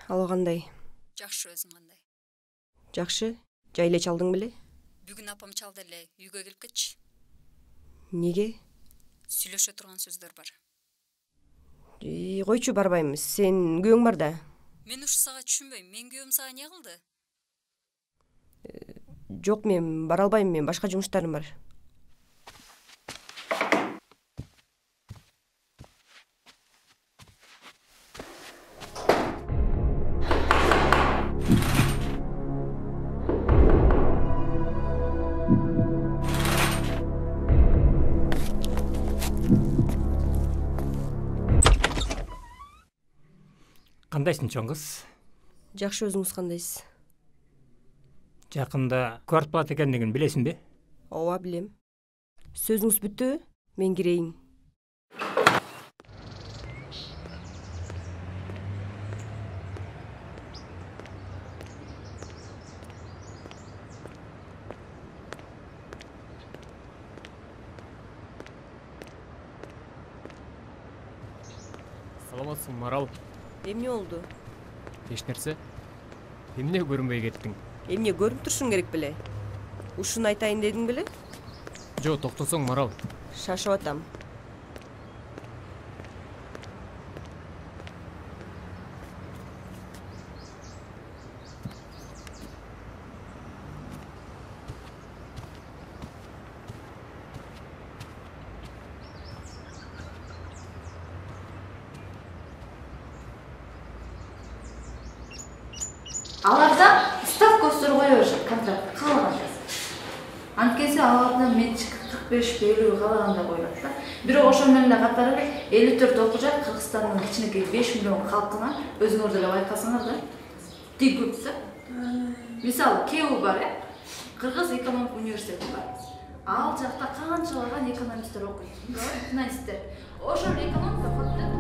Ало, кандай? Жакшы, өзүң кандай? Жакшы. Жай эле чалдың беле? Бүгүн апам чалды эле, үйгө келип кетчи. Неге? Сүйлөшө турган сөздөр бар. Койчу, барбайбыз. Сен күйөөң бар да. Мен ушу сага түшүнбөйм. Мен күйөөм сага эмне кылды? Жок, мен бара албайм, мен башка жумуштарым бар. Кандайсың, чоң кыз? Жакшы, өзүңүз кандайсыз? Жакында квартып калат экендигин билесиңби? Ооба, билем. Сөзүңүз бүттүбү? Мен кирейин. Саламатсың, Марал. Эмне болду? Эч нерсе? Эмне көрүнбөй кеттиң? Эмне көрүп турушуң керек беле? Ушуну айтайын дедиң беле? Жо, токтосоң, Марал. Шашып атам. Аларда ставка өстөрүп кое беришет, контракт каалагандай. Анткени алардан менчик 45-50 каалагандай коюлат да. Бирок ошо менен эле катары 54 окуучу Кыргызстандын кичинекей 5 миллион калкына өзүңөр деле байкасаңар да. Тик көп да. Мисалы, КЭУ бар, Кыргыз экономик университети бар. Ал жакта канчалаган экономисттер окуйт, финансисттер. Ошол экономика факультети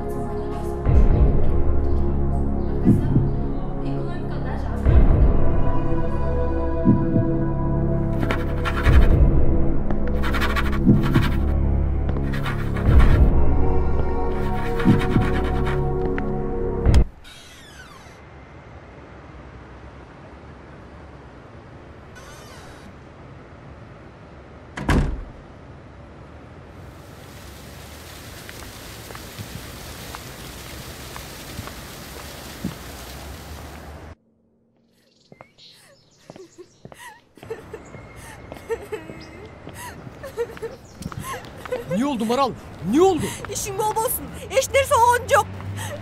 Не oldu, Maral? Ne oldu? İşin bolbosun. Eç nerse oğun yok.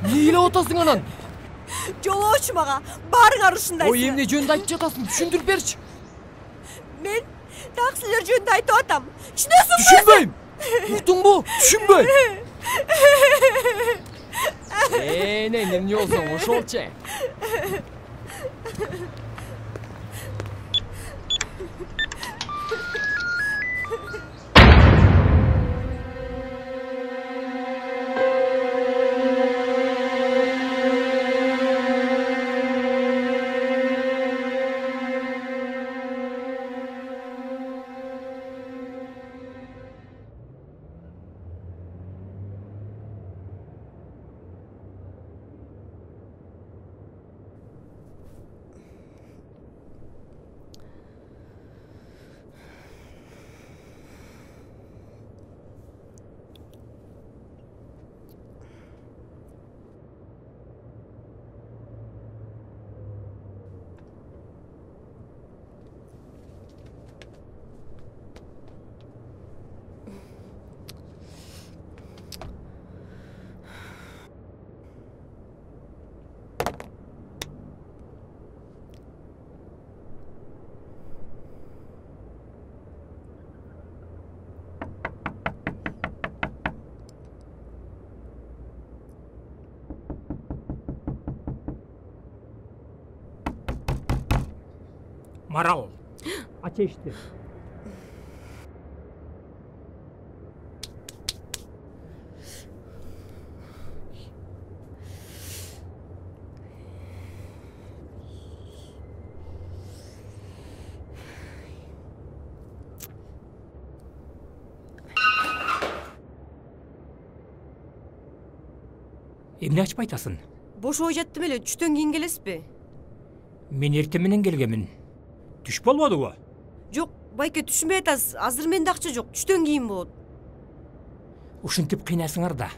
Ne ile otasın anan? Jolu uçmağa. Barın arışındaysın. O emne jönde aytып жатасың, түшүндүрүп берчи. Men taksiler jönde aytып atam. Түшүнөсүңбү? Түшүнбөйм. Уктуңбу? Түшүнбөйм. Не эмне болсоң ошолчу. Марал, ateşti. Emne açıp айтасың? бош ой жаттым эле, түштөн кийин келесизби? Мен эртең менен келгенмин. Түш болбодубу? Жок, байке түшүнбөй атасыз. Азыр менде акча жок, түштөн кийин болот. Ушинтип кыйнасыңар да.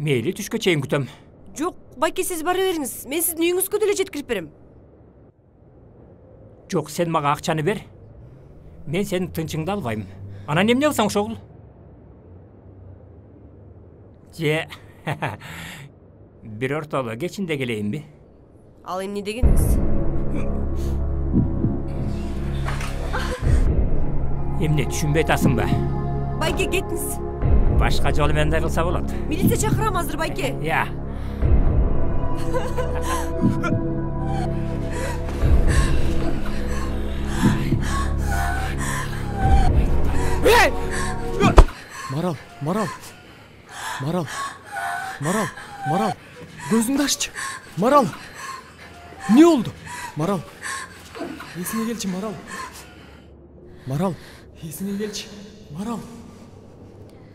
Мейли түшкө чейин күтөм. Жок, байке сиз бара бериңиз. Мен сиздин үйүңүзгө деле жеткирип берем. Жок, сен мага акчаны бер. Мен сенин тынчыңды албайм. Анан эмне кылсаң ошогул? Же бир ортоло кечинде келейинби? Ал эмне дегениңиз? Эмне түшүнбөй атасыңбы? Байке кетиңиз. Башка жолу менен кылса болот. Милиция чакырам азыр, байке. Я. Марал, Марал. Марал. Марал, Марал. Gözünü aççı. Марал. Ne oldu? Марал. Esine gelçi Марал. Марал. Esine gelçi. Марал.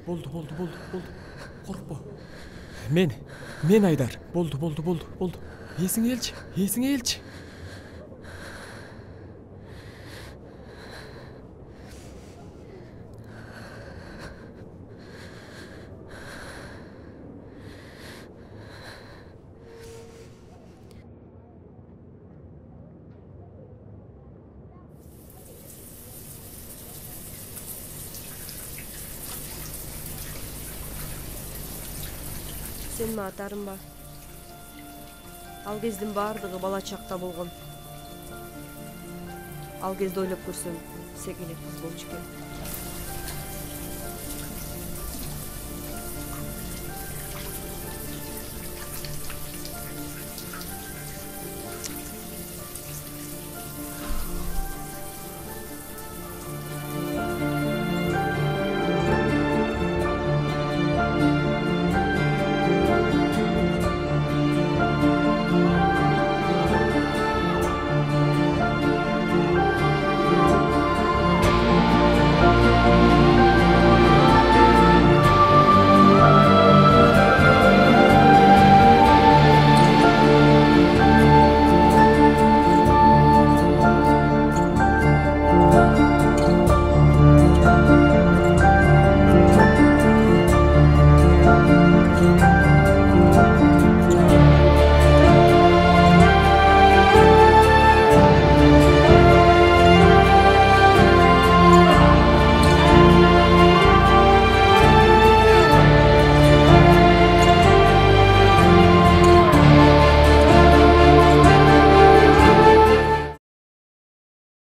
Boldu. Korkma. Men Aydar. Boldu. Esine gelçi. Sen mi atarım ba? Ал кездин баардыгы бала чакта болгон. Ал кезде ойлоп көрсөм, секелек кыз болчу экен.